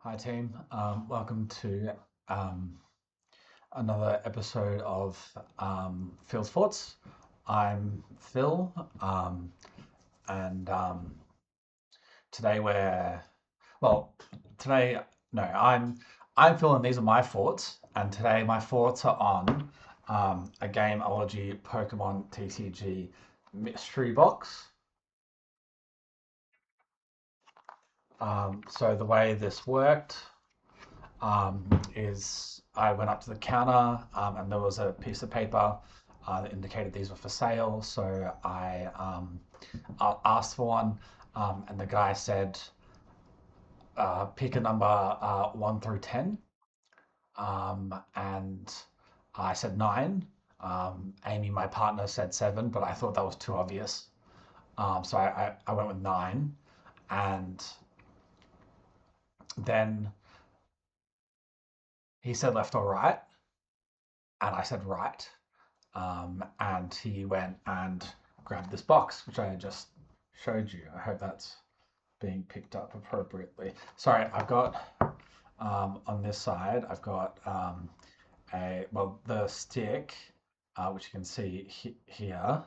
Hi team, welcome to um, another episode of Phoughts. I'm Phil, and today we're well. Today, no, I'm Phil, and these are my thoughts. And today, my thoughts are on a Gameology Pokemon TCG mystery box. So the way this worked is I went up to the counter and there was a piece of paper that indicated these were for sale. So I asked for one, and the guy said, pick a number 1 through 10. And I said 9. Amy, my partner, said 7, but I thought that was too obvious. So I went with 9. And then he said left or right, and I said right. And he went and grabbed this box, which I just showed you. I hope that's being picked up appropriately. Sorry, I've got on this side, I've got the stick, which you can see here,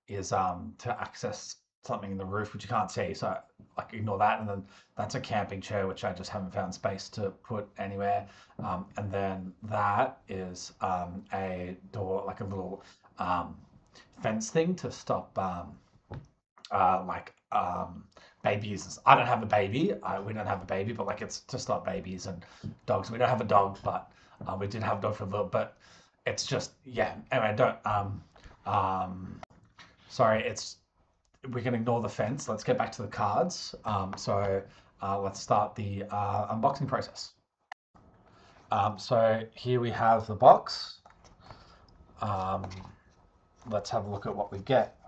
is to access something in the roof, which you can't see. So like ignore that. And then that's a camping chair, which I just haven't found space to put anywhere. And then that is a door, like a little fence thing to stop babies. I don't have a baby. We don't have a baby, but like it's to stop babies and dogs. We don't have a dog, but we did have a dog for a little. But it's just yeah. Anyway, don't. Sorry, it's we can ignore the fence. Let's get back to the cards. Let's start the unboxing process. So here we have the box. Um, let's have a look at what we get.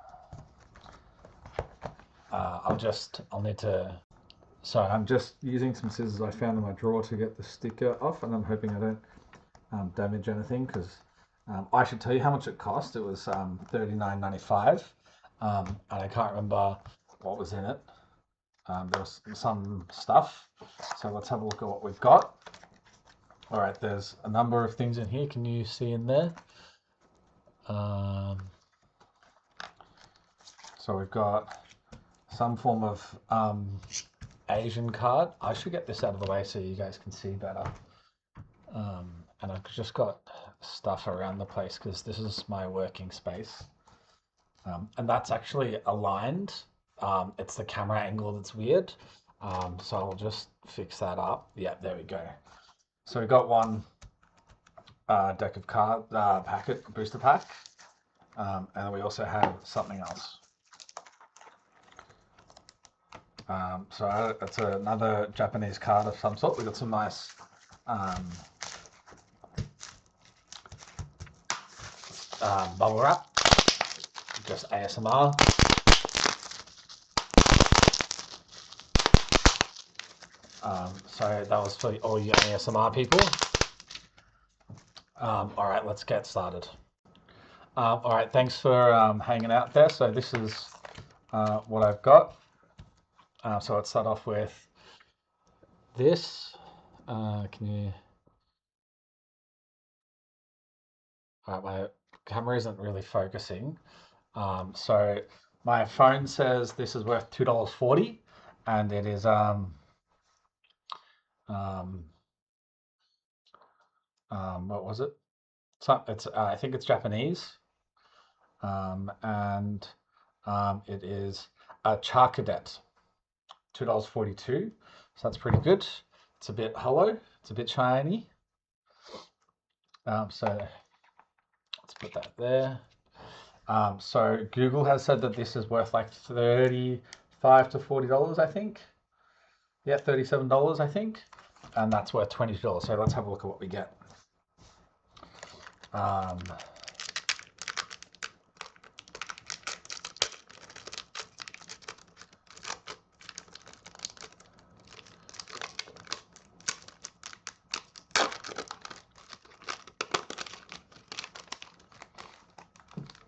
I'll need to. So I'm just using some scissors I found in my drawer to get the sticker off, and I'm hoping I don't damage anything because I should tell you how much it cost. It was $39.95, and I can't remember what was in it. There was some stuff. So let's have a look at what we've got. All right, there's a number of things in here. Can you see in there? So we've got some form of Asian card. I should get this out of the way so you guys can see better. And I've just got stuff around the place because this is my working space. And that's actually aligned. It's the camera angle that's weird. So I'll just fix that up. Yeah, there we go. So we got one deck of card booster pack, and we also have something else. So it's another Japanese card of some sort. We got some nice bubble wrap, just ASMR. So that was for all you ASMR people. All right, let's get started. All right, thanks for hanging out there. So this is what I've got. So let's start off with this. Can you? All right, my camera isn't really focusing. So my phone says this is worth $2.40, and it is what was it? So it's I think it's Japanese, and it is a Charcadet, $2.42. So that's pretty good. It's a bit hollow. It's a bit shiny. So let's put that there. So Google has said that this is worth like $35 to $40, I think. Yeah, $37, I think, and that's worth $20. So let's have a look at what we get.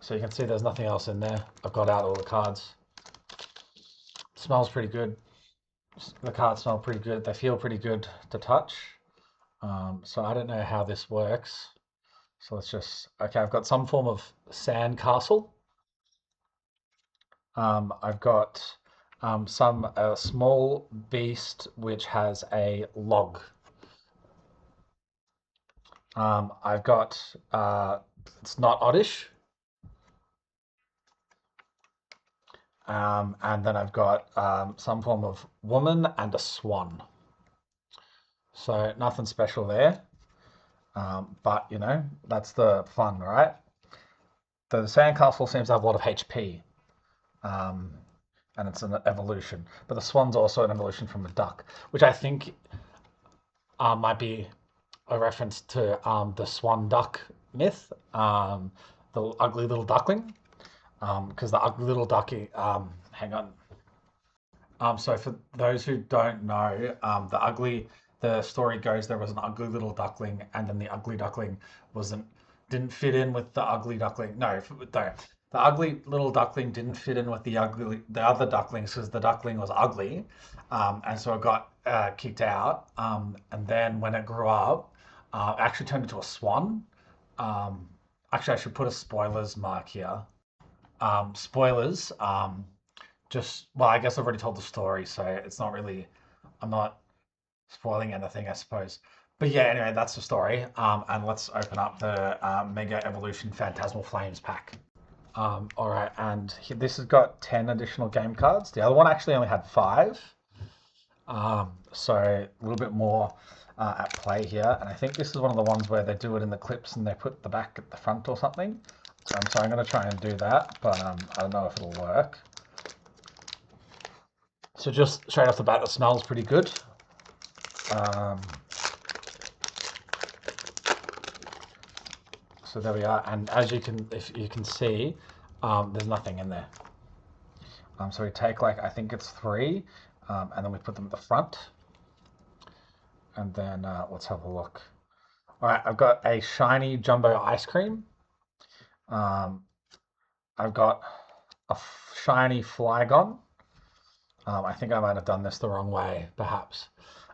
So you can see there's nothing else in there. I've got out all the cards. Smells pretty good. The cards smell pretty good. They feel pretty good to touch. So I don't know how this works. So let's just, okay, I've got some form of sand castle. I've got some small beast which has a log. I've got, it's not oddish. And then I've got some form of woman and a swan. So nothing special there. But, you know, that's the fun, right? The sandcastle seems to have a lot of HP. Um, and it's an evolution. But the swan's also an evolution from a duck, which I think might be a reference to the swan duck myth, the ugly little duckling. Because the ugly little ducky, hang on. So for those who don't know, the story goes there was an ugly little duckling, and then the ugly duckling wasn't didn't fit in with the ugly duckling. No, the ugly little duckling didn't fit in with the other ducklings because the duckling was ugly, and so it got kicked out. And then when it grew up, it actually turned into a swan. Um, Actually, I should put a spoilers mark here. Spoilers. Just well, I guess I've already told the story, so it's not really. I'm not spoiling anything, I suppose. But yeah, anyway, that's the story. And let's open up the Mega Evolution Phantasmal Flames pack. All right, and this has got 10 additional game cards. The other one actually only had 5. So a little bit more at play here. And I think this is one of the ones where they do it in the clips and they put the back at the front or something. So I'm going to try and do that, but I don't know if it'll work. So just straight off the bat, it smells pretty good. So there we are, and as you can, if you can see, there's nothing in there. So we take like I think it's 3, and then we put them at the front, and then let's have a look. All right, I've got a shiny jumbo ice cream. I've got a shiny Flygon. I think I might have done this the wrong way, perhaps.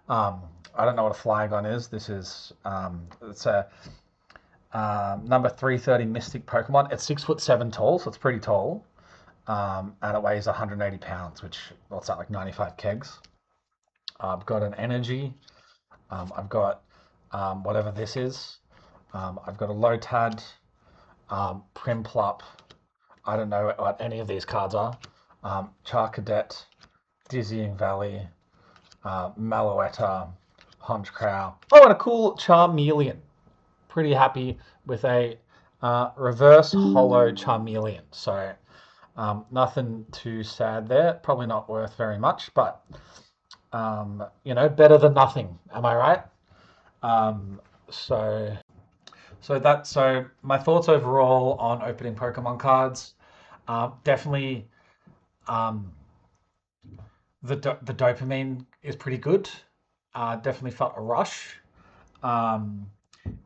I don't know what a Flygon is. This is it's a number 330 Mystic Pokemon. It's 6'7" tall, so it's pretty tall. And it weighs 180 pounds, which what's that, like 95 kegs. I've got an energy. I've got whatever this is. I've got a Lotad, Primplup. I don't know what any of these cards are. Charcadet, Dizzying Valley, Malouetta, Honchcrow. Oh, and a cool Charmeleon. Pretty happy with a reverse holo Charmeleon. So nothing too sad there. Probably not worth very much, but you know, better than nothing. Am I right? Um, so so my thoughts overall on opening Pokemon cards. Definitely, um, the dopamine is pretty good. Definitely felt a rush. Um,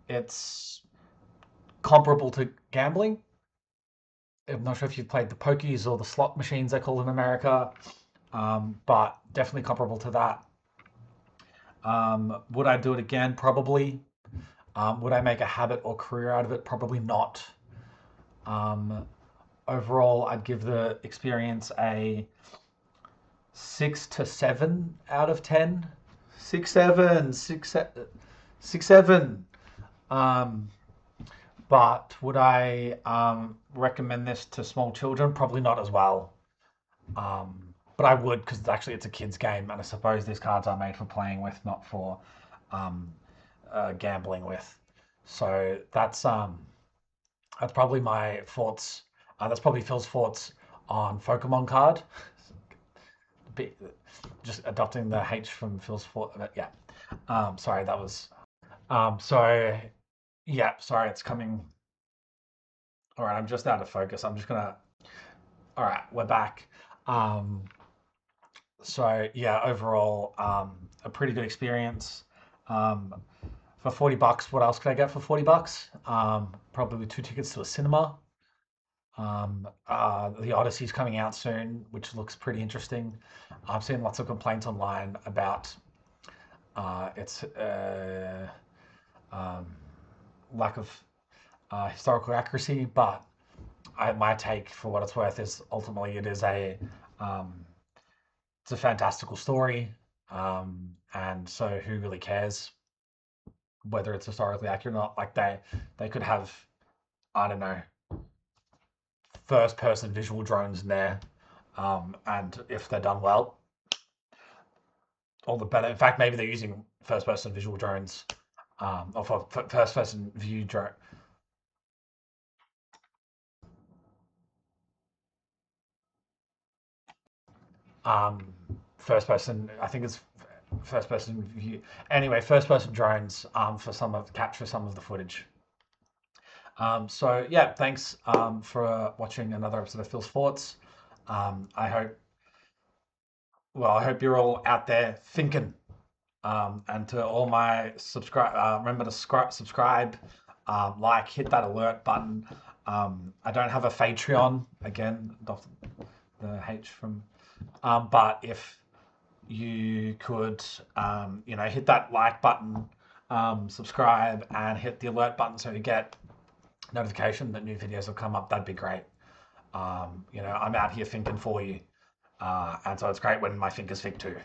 it's comparable to gambling. I'm not sure if you've played the pokies or the slot machines they call in America, but definitely comparable to that. Would I do it again? Probably. Would I make a habit or career out of it? Probably not. Um, Overall, I'd give the experience a 6 to 7 out of 10. 6, 7, 6, 7. Um, but would I recommend this to small children? Probably not as well. But I would because actually it's a kids game, and I suppose these cards are made for playing with, not for um, gambling with. So that's probably my thoughts. That's probably Phil's thoughts on Pokemon card. Just adopting the H from Phil's thought. Yeah. Sorry, that was. So yeah, sorry, it's coming. All right, I'm just out of focus. I'm just gonna. All right, we're back. Um, so yeah, overall, a pretty good experience. Um, for $40, what else could I get for $40? Probably 2 tickets to a cinema. The Odyssey's coming out soon, which looks pretty interesting. I've seen lots of complaints online about its um, lack of historical accuracy, but my take, for what it's worth, is ultimately um, it's a fantastical story, and so who really cares whether it's historically accurate or not? Like they could have, I don't know, first person visual drones in there, and if they're done well, all the better. In fact, maybe they're using first person visual drones, or for first person view drone. Um, First person, I think it's first person view. Anyway, first person drones for some of capture some of the footage. So yeah, thanks for watching another episode of Phil's Thoughts. I hope, well, I hope you're all out there thinking. And to all my subscribe, remember to subscribe, like, hit that alert button. I don't have a Patreon again, the H from, but if you could, hit that like button, subscribe, and hit the alert button so you get notification that new videos will come up. That'd be great. I'm out here thinking for you, and so it's great when my fingers think too.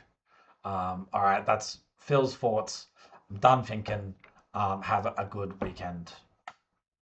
All right, that's Phil's thoughts. I'm done thinking. Have a good weekend.